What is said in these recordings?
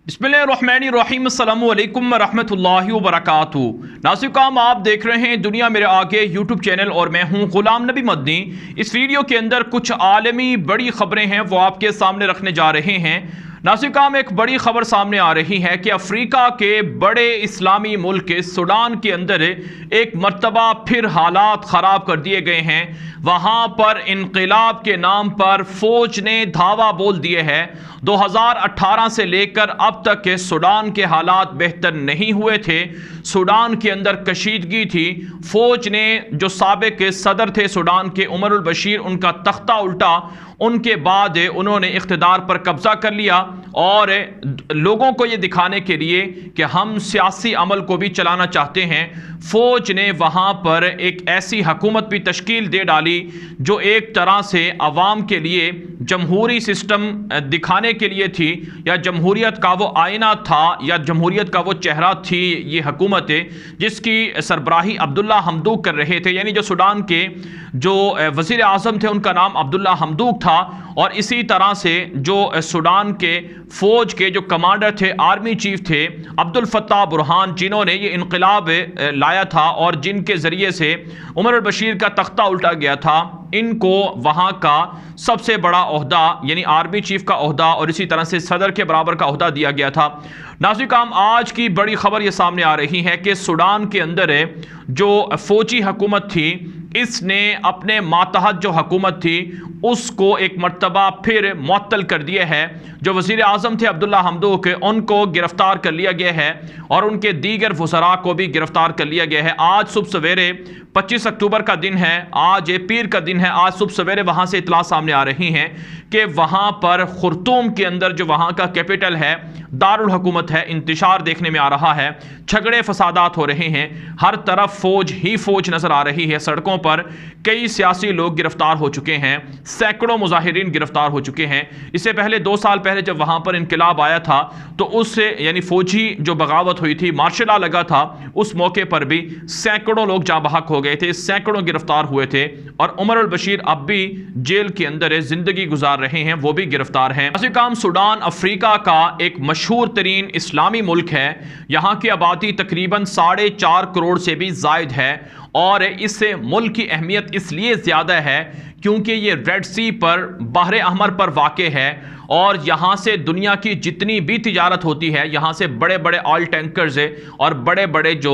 बिस्मिल्लाहिर्रहमानिर्रहीम अस्सलामु अलैकुम रहमतुल्लाहि व बरकातुहू। नाज़रीन, आप देख रहे हैं दुनिया मेरे आगे यूट्यूब चैनल और मैं हूं गुलाम नबी मदनी। इस वीडियो के अंदर कुछ आलमी बड़ी खबरें हैं वो आपके सामने रखने जा रहे हैं। नाज़रीन, एक बड़ी खबर सामने आ रही है कि अफ्रीका के बड़े इस्लामी मुल्क सूडान के अंदर एक मर्तबा फिर हालात ख़राब कर दिए गए हैं। वहाँ पर इनक़िलाब के नाम पर फ़ौज ने धावा बोल दिए हैं। 2018 से लेकर अब तक के सूडान के हालात बेहतर नहीं हुए थे। सूडान के अंदर कशीदगी थी। फ़ौज ने जो साबिक सदर थे सूडान के उमर अल बशीर, उनका तख्ता उल्टा। उनके बाद उन्होंने इख्तिदार पर कब्जा कर लिया और लोगों को ये दिखाने के लिए कि हम सियासी अमल को भी चलाना चाहते हैं, फ़ौज ने वहाँ पर एक ऐसी हुकूमत भी तश्कील दे डाली जो एक तरह से अवाम के लिए जमहूरी सिस्टम दिखाने के लिए थी, या जमहूरियत का वो आईना था, या जमहूरियत का वो चेहरा थी। ये हुकूमत जिसकी सरबराही अब्दुल्ला हमदूक कर रहे थे, यानी जो सूडान के जो वज़ीर आज़म थे उनका नाम अब्दुल्ला हमदूक था। और इसी तरह से जो सूडान के फ़ौज के जो कमांडर थे, आर्मी चीफ थे अब्दुल फत्ताह बुरहान, जिन्होंने ये इनकलाब लाया था और जिनके ज़रिए से उमर अल बशीर का तख्ता उल्टा गया था, इनको वहाँ का सबसे बड़ा ओहदा यानी आर्मी चीफ का ओहदा और इसी तरह से सदर के बराबर का ओहदा दिया गया था। नाज़रीन, आज की बड़ी खबर ये सामने आ रही है कि सूडान के अंदर जो फ़ौजी हुकूमत थी, इसने अपने मातहत जो हुकूमत थी उसको एक मर्तबा फिर मुअत्तल कर दिया है। जो वज़ीर आज़म थे अब्दुल्ला हमदूक, उनको गिरफ्तार कर लिया गया है और उनके दीगर वज़रा को भी गिरफ्तार कर लिया गया है। आज सुबह सवेरे 25 अक्टूबर का दिन है, आज पीर का दिन है। आज सुबह सवेरे वहाँ से इतला सामने आ रही हैं कि वहाँ पर खुर्तूम के अंदर जो वहाँ का कैपिटल है, दारुल हुकूमत है, इंतशार देखने में आ रहा है। झगड़े फसादात हो रहे हैं, हर तरफ फ़ौज ही फ़ौज नज़र आ रही है। सड़कों पर कई सियासी लोग गिरफ्तार हो चुके हैं, सैकड़ों मुजाहिरीन गिरफ्तार हो चुके हैं। इससे पहले 2 साल पहले जब वहाँ पर इनकलाब आया था तो उससे यानी फ़ौजी जो बगावत हुई थी, मार्शल लॉ लगा था, उस मौके पर भी सैकड़ों लोग जाँ बहक हो गए थे, सैकड़ों गिरफ्तार हुए थे। और उमर अल बशीर अब भी जेल के अंदर ज़िंदगी गुजार रहे हैं, वो भी गिरफ्तार हैं। नाज़रीन, सूडान अफ्रीका का एक मशहूर तरीन इस्लामी मुल्क है। यहाँ की आबादी तकरीबन 4.5 करोड़ से भी ज़ायद है और इस मुल्क की अहमियत इसलिए ज़्यादा है क्योंकि ये रेड सी पर, बहर अहमर पर वाक़े है और यहाँ से दुनिया की जितनी भी तिजारत होती है, यहाँ से बड़े बड़े ऑयल टैंकर्स और बड़े बड़े जो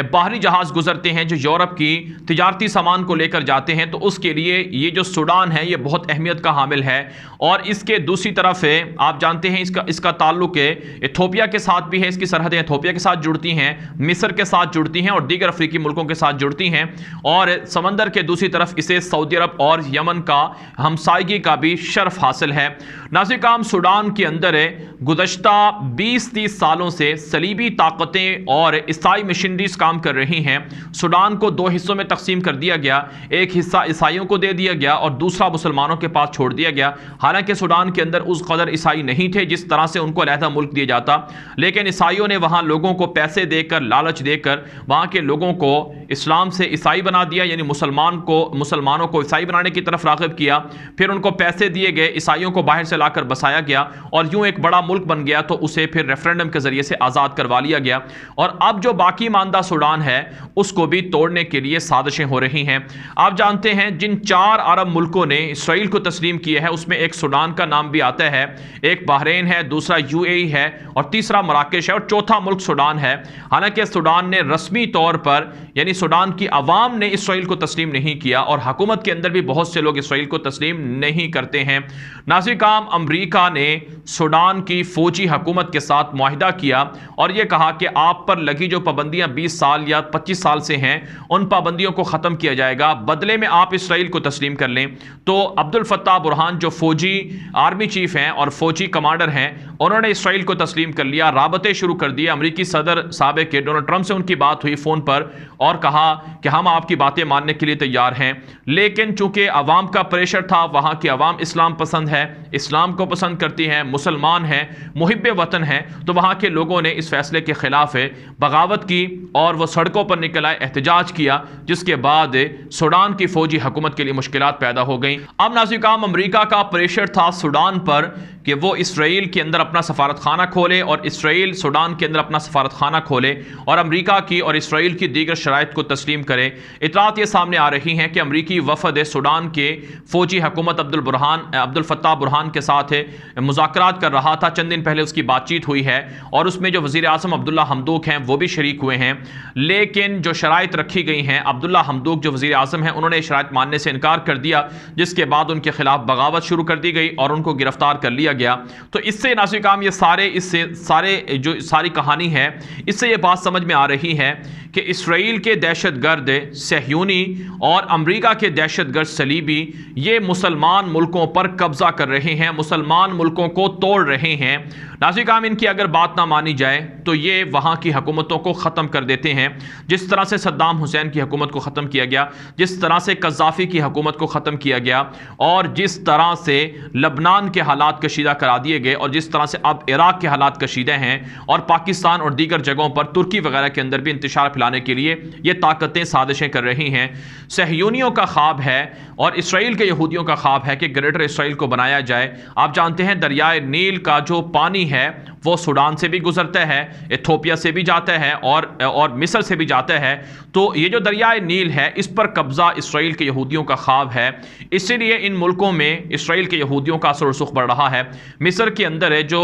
बाहरी जहाज़ गुजरते हैं जो यूरोप की तिजारती सामान को लेकर जाते हैं, तो उसके लिए ये जो सूडान है ये बहुत अहमियत का हामिल है। और इसके दूसरी तरफ आप जानते हैं इसका ताल्लुक इथोपिया के साथ भी है। इसकी सरहदें इथोपिया के साथ जुड़ती हैं, मिस्र के साथ जुड़ती हैं और दीगर अफ्रीकी मुल्कों के साथ जुड़ती हैं। और समंदर के दूसरी तरफ इसे सऊदी अरब और यमन का हमसायगी का भी शर्फ हासिल है। नाज़रीन, सूडान के अंदर गुज़श्ता 20-30 सालों से सलीबी ताकतें और ईसाई मिशनरीज काम कर रही हैं। सूडान को 2 हिस्सों में तकसीम कर दिया गया, एक हिस्सा ईसाइयों को दे दिया गया और दूसरा मुसलमानों के पास छोड़ दिया गया। हालांकि सूडान के अंदर उस कदर ईसाई नहीं थे जिस तरह से उनको अलहदा मुल्क दिया जाता, लेकिन ईसाइयों ने वहाँ लोगों को पैसे देकर, लालच देकर वहाँ के लोगों को इस्लाम से ईसाई बना दिया, यानी मुसलमानों को ईसाई बनाने की तरफ राग़िब किया। फिर उनको पैसे दिए गए, ईसाइयों को बाहर से लाकर बसाया गया और यूं एक बड़ा मुल्क बन गया, तो उसे फिर रेफरेंडम के जरिए से आज़ाद करवा लिया गया। और अब जो बाकी मानदा सूडान है उसको भी तोड़ने के लिए साजिशें हो रही हैं। आप जानते हैं जिन 4 अरब मुल्कों ने इसराइल को तस्लीम किया है उसमें एक सूडान का नाम भी आता है, एक बहरीन है, दूसरा UAE है और तीसरा मराकेश है और चौथा मुल्क सूडान है। हालांकि सूडान ने रस्मी तौर पर यानी सूडान की आवाम ने इसराइल को तस्लीम नहीं किया और हुकूमत के अंदर भी बहुत से लोग इसराइल को तस्लीम नहीं करते हैं। नाज़रीन, अमरीका ने सूडान की फ़ौजी हुकूमत के साथ मुआहिदा किया और यह कहा कि आप पर लगी जो पाबंदियां 20 साल या 25 साल से हैं, उन पाबंदियों को ख़त्म किया जाएगा, बदले में आप इसराइल को तस्लीम कर लें। तो अब्दुल फत्ताह बुरहान जो फ़ौजी आर्मी चीफ हैं और फ़ौजी कमांडर हैं, उन्होंने इसराइल को तस्लीम कर लिया, राबते शुरू कर दिए। अमरीकी सदर साबिक के डोनाल्ड ट्रंप से उनकी बात हुई फ़ोन पर और कहा कि हम आपकी बातें मानने के लिए तैयार हैं, लेकिन चूंकि अवाम का प्रेशर था, वहाँ की अवाम इस्लाम पसंद है, इस्लाम को पसंद करती है, मुसलमान है, मुहिब्बे वतन है, तो वहाँ के लोगों ने इस फैसले के खिलाफ बगावत की और वो सड़कों पर निकल आए, एहतजाज किया, जिसके बाद सूडान की फौजी हुकूमत के लिए मुश्किलात पैदा हो गई। अब नाज़िर अमेरिका का प्रेशर था सूडान पर कि वो इसराइल के अंदर अपना सफारत खाना खोले और इसराइल सूडान के अंदर अपना सफारत खाना खोले और अमेरिका की और इसराइल की दीगर शराइत को तस्लीम करे। इतलात ये सामने आ रही हैं कि अमरीकी वफद सूडान के फौजी हुकूमत अब्दुल फत्ताह बुरहान के साथ मुज़ाकरात कर रहा था। चंद दिन पहले उसकी बातचीत हुई है और उसमें जो वज़ीर आज़म अब्दुल्ला हमदूक हैं वो भी शरीक हुए हैं, लेकिन जो शराइत रखी गई हैं, अब्दुल्ला हमदूक जो वज़ीर आज़म हैं उन्होंने शराइत मानने से इनकार कर दिया, जिसके बाद उनके खिलाफ बगावत शुरू कर दी गई और उनको गिरफ्तार कर लिया गया। तो इससे नाज़िर काम ये सारे जो सारी कहानी है, इससे ये बात समझ में आ रही है कि इसराइल के दहशतगर्द सहयूनी और अमेरिका के दहशतगर्द सलीबी ये मुसलमान मुल्कों पर कब्जा कर रहे हैं, मुसलमान मुल्कों को तोड़ रहे हैं। नाज़िर काम इनकी अगर बात ना मानी जाए तो ये वहाँ की हुकूमतों को ख़त्म कर देते हैं, जिस तरह से सद्दाम हुसैन की हुकूमत को ख़त्म किया गया, जिस तरह से कज़्ज़ाफ़ी की हुकूमत को ख़त्म किया गया और जिस तरह से लबनान के हालात कशीदा करा दिए गए और जिस तरह से अब इराक़ के हालात कशीदा हैं और पाकिस्तान और दीगर जगहों पर तुर्की वगैरह के अंदर भी इंतशार फैलाने के लिए ये ताकतें साजिशें कर रही हैं। सहयूनियों का ख्वाब है और इसराइल के यहूदियों का ख्वाब है कि ग्रेटर इसराइल को बनाया जाए। आप जानते हैं दरियाए नील का जो पानी है वो सूडान से भी गुजरता है, इथियोपिया से भी जाता है और मिस्र से भी जाता है। तो ये जो दरियाए नील है इस पर कब्जा इसराइल के यहूदियों का ख्वाब है, इसीलिए इन मुल्कों में इसराइल के यहूदियों का असर रसूख बढ़ रहा है। मिस्र के अंदर है जो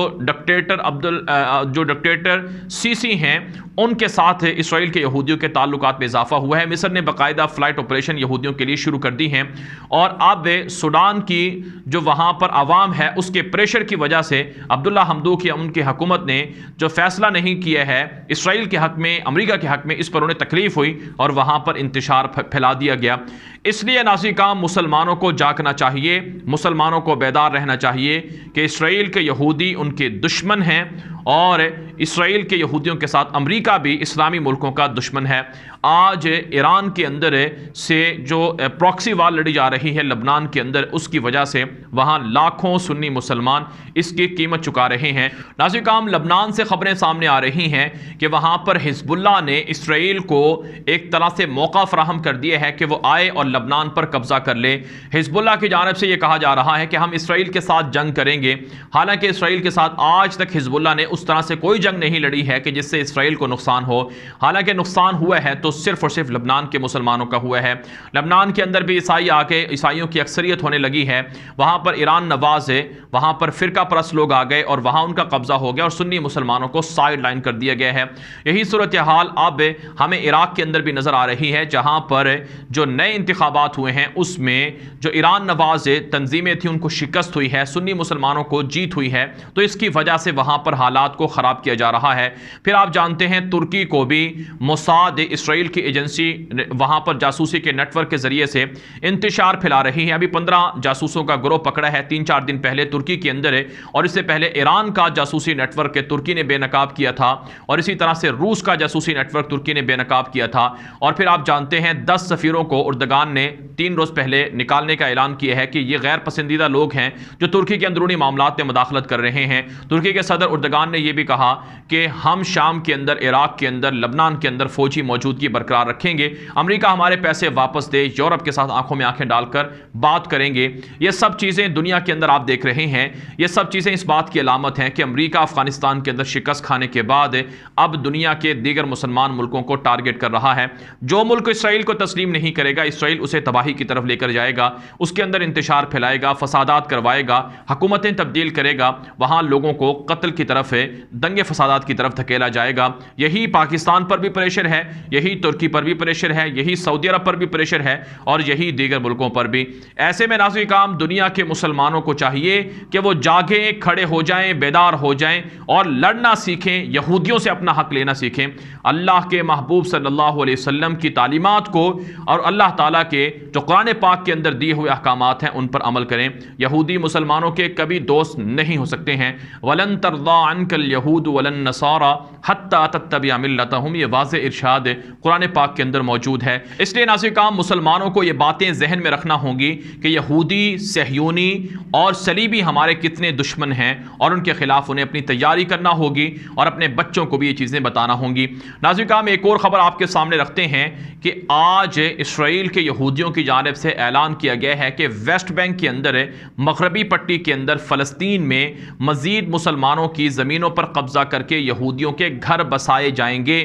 डिक्टेटर सीसी हैं उनके साथ इसराइल के यहूदियों के ताल्लुकात में इजाफा हुआ है। मिस्र ने बाकायदा फ्लाइट ऑपरेशन यहूदियों के लिए शुरू कर दी हैं और अब सूडान की जो वहाँ पर आवाम है उसके प्रेशर की वजह से अब्दुल्ला हमदूक या उनकी हुकूमत ने जो फैसला नहीं किया है इसराइल के हक में, अमेरिका के हक में, इस पर उन्हें तकलीफ हुई और वहाँ पर इंतशार फैला दिया गया। इसलिए नाज़िर काम मुसलमानों को जागना चाहिए, मुसलमानों को बेदार रहना चाहिए कि इसराइल के यहूदी उनके दुश्मन हैं और इसराइल के यहूदियों के साथ अमेरिका भी इस्लामी मुल्कों का दुश्मन है। आज ईरान के अंदर से जो प्रॉक्सी वार लड़ी जा रही है लबनान के अंदर, उसकी वजह से वहाँ लाखों सुन्नी मुसलमान इसकी कीमत चुका रहे हैं। नाज़िर काम लबनान से खबरें सामने आ रही हैं कि वहाँ पर हिजबुल्लाह ने इसराइल को एक तरह से मौका फराहम कर दिया है कि वो आए और लबनान पर कब्जा कर ले। हिजबुल्लाह की जानिब से ये कहा जा रहा है कि हम इसराइल के साथ जंग करेंगे, हालांकि इसराइल के साथ आज तक हिजबुल्लाह ने उस तरह से कोई जंग नहीं लड़ी है कि जिससे इसराइल को नुकसान हो। हालांकि नुकसान हुआ है तो सिर्फ और सिर्फ लबनान के मुसलमानों का हुआ है। लबनान के अंदर भी ईसाई आके ईसाइयों की अक्सरियत होने लगी है, वहाँ पर ईरान नवाज है, वहाँ पर फ़िरका परस्त लोग आ गए और वहाँ उनका कब्जा हो गया और सुन्नी मुसलमानों को साइड लाइन कर दिया गया है। यही सूरत हाल अब हमें इराक़ के अंदर भी नज़र आ रही है, जहाँ पर जो नए इंतखाबात हुए हैं उसमें जो ईरान नवाज तंजीमें थी उनको शिकस्त हुई है, सुन्नी मुसलमानों को जीत हुई है, तो इसकी वजह से वहाँ पर हालात को ख़राब किया जा रहा है। फिर आप जानते हैं तुर्की को भी मोसाद इसराइल की एजेंसी वहाँ पर जासूसी के नेटवर्क के ज़रिए से इंतशार फैला रही है। अभी 15 जासूसों का गिरोह पकड़ा है 3-4 दिन पहले तुर्की के अंदर है और इससे पहले ईरान का जासूसी नेटवर्क तुर्की ने बेनकाब किया था और इसी तरह से रूस का जासूसी नेटवर्क तुर्की ने बेनकाब किया था। और फिर आप जानते हैं 10 सफ़ीरों को उर्दगान ने 3 रोज़ पहले निकालने का ऐलान किया है कि ये गैर पसंदीदा लोग हैं जो तुर्की के अंदरूनी मामलात में मुदाखलत कर रहे हैं। तुर्की के सदर उर्दगान ने यह भी कहा कि हम शाम के अंदर, इराक़ के अंदर, लबनान के अंदर फौजी मौजूदगी बरकरार रखेंगे, अमेरिका हमारे पैसे वापस दे, यूरोप के साथ आंखों में आंखें डालकर बात करेंगे। ये सब चीज़ें दुनिया के अंदर आप देख रहे हैं, ये सब चीज़ें इस बात की अलामत हैं कि अमेरिका अफगानिस्तान के अंदर शिकस्त खाने के बाद अब दुनिया के दीगर मुसलमान मुल्कों को टारगेट कर रहा है। जो मुल्क इसराइल को तस्लीम नहीं करेगा, इसराइल उसे तबाही की तरफ लेकर जाएगा, उसके अंदर इंतशार फैलाएगा, फसादात करवाएगा, हुकूमतें तब्दील करेगा, वहाँ लोगों को कत्ल की तरफ, दंगे फसादात की तरफ धकेला जाएगा। यही पाकिस्तान पर भी प्रेशर है, यही तुर्की पर भी प्रेशर है, यही सऊदी अरब पर भी प्रेशर है और यही दीगर मुल्कों पर भी। ऐसे में नाज़िर काम दुनिया के मुसलमानों को चाहिए कि वो जागें, खड़े हो जाएं, बेदार हो जाएं और लड़ना सीखें, यहूदियों से अपना हक लेना सीखें। अल्लाह के महबूब सल्लल्लाहु अलैहि वसल्लम की तालीमात को और अल्लाह ताला के जो कुरान पाक के अंदर दिए हुए अहकामात हैं उन पर अमल करें। यहूदी मुसलमानों के कभी दोस्त नहीं हो सकते हैं। वलन तरदा अनकल यहूद वलन नसारा हत्ता तत्तबिअ मिल्लतहुम, ये वाज़ेह इरशाद कुरान पाक के अंदर मौजूद है। इसलिए नाज़िर मुसलमानों को ये बातें जहन में रखना होंगी कि यहूदी, सहयूनी और सलीबी हमारे कितने दुश्मन हैं और उनके खिलाफ उन्हें अपनी तैयारी करना होगी और अपने बच्चों को भी ये चीज़ें बताना होंगी। नाज़िर एक और ख़बर आपके सामने रखते हैं कि आज इसराइल के यहूदियों की जानिब से ऐलान किया गया है कि वेस्ट बैंक के अंदर, मगरबी पट्टी के अंदर फ़लस्तीन में मज़ीद मुसलमानों की ज़मीनों पर कब्ज़ा करके यहूदियों के घर बसाए जाएंगे।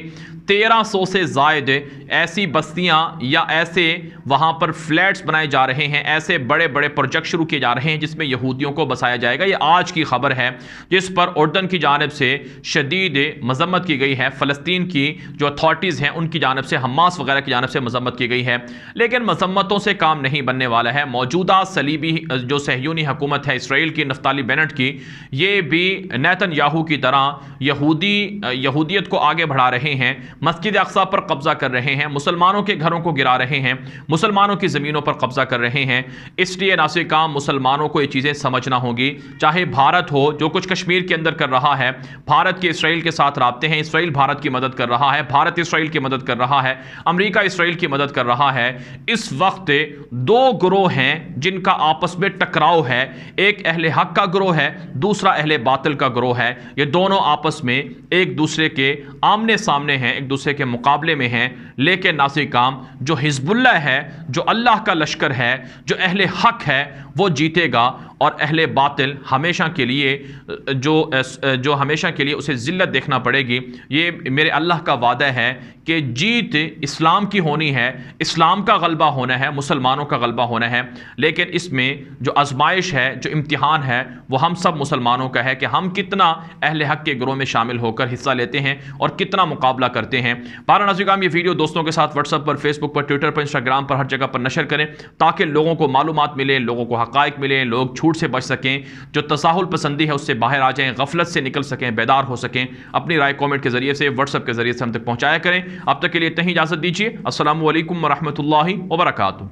1300 से ज़ायद ऐसी बस्तियां या ऐसे वहां पर फ्लैट्स बनाए जा रहे हैं, ऐसे बड़े बड़े प्रोजेक्ट शुरू किए जा रहे हैं जिसमें यहूदियों को बसाया जाएगा। ये आज की खबर है जिस पर उर्दन की जानिब से शदीद मजम्मत की गई है। फ़लस्तीन की जो अथॉरिटीज़ हैं उनकी जानिब से, हमास वगैरह की जानिब से मजम्मत की गई है। लेकिन मजम्मतों से काम नहीं बनने वाला है। मौजूदा सलीबी जो सहयूनी हुकूमत है इसराइल की, नफ्ताली बेनेट की, ये भी नेतन्याहू की तरह यहूदियत को आगे बढ़ा रहे हैं, मस्जिद अक्सा पर कब्जा कर रहे हैं, मुसलमानों के घरों को गिरा रहे हैं, मुसलमानों की ज़मीनों पर कब्जा कर रहे हैं। इसलिए नासिर काम मुसलमानों को ये चीज़ें समझना होगी। चाहे भारत हो जो कुछ कश्मीर के अंदर कर रहा है, भारत के इसराइल के साथ राब्ते हैं, इसराइल भारत की मदद कर रहा है, भारत इसराइल की मदद कर रहा है, अमेरिका इसराइल की मदद कर रहा है। इस वक्त दो ग्रोह हैं जिनका आपस में टकराव है। एक अहले हक का ग्रोह है, दूसरा अहले बातिल का ग्रोह है। ये दोनों आपस में एक दूसरे के आमने सामने हैं, एक दूसरे के मुकाबले में हैं। लेकिन नासिर काम जो हिजबुल्लाह है, जो अल्लाह का लश्कर है, जो अहले हक है, वो जीतेगा और अहले बातिल हमेशा के लिए जो हमेशा के लिए उसे जिल्लत देखना पड़ेगी। ये मेरे अल्लाह का वादा है कि जीत इस्लाम की होनी है, इस्लाम का गलबा होना है, मुसलमानों का गलबा होना है। लेकिन इसमें जो आजमाइश है, जो इम्तिहान है, वो हम सब मुसलमानों का है कि हम कितना अहले हक के गिरोह में शामिल होकर हिस्सा लेते हैं और कितना मुकाबला करते हैं। बारह नाज़िर ये वीडियो दोस्तों के साथ व्हाट्सएप पर, फेसबुक पर, ट्विटर पर, इंस्टाग्राम पर, हर जगह पर नशर करें ताकि लोगों को मालूमात मिले, लोगों को हक़ाइक़ मिले, लोग झूठ से बच सकें, जो तसाहुल पसंदी है उससे बाहर आ जाएं, गफलत से निकल सकें, बेदार हो सकें। अपनी राय कमेंट के जरिए से, व्हाट्सएप के जरिए से हम तक पहुंचाया करें। अब तक के लिए इतनी इजाज़त दीजिए। अस्सलामु अलैकुम व रहमतुल्लाहि व बरकातुहू।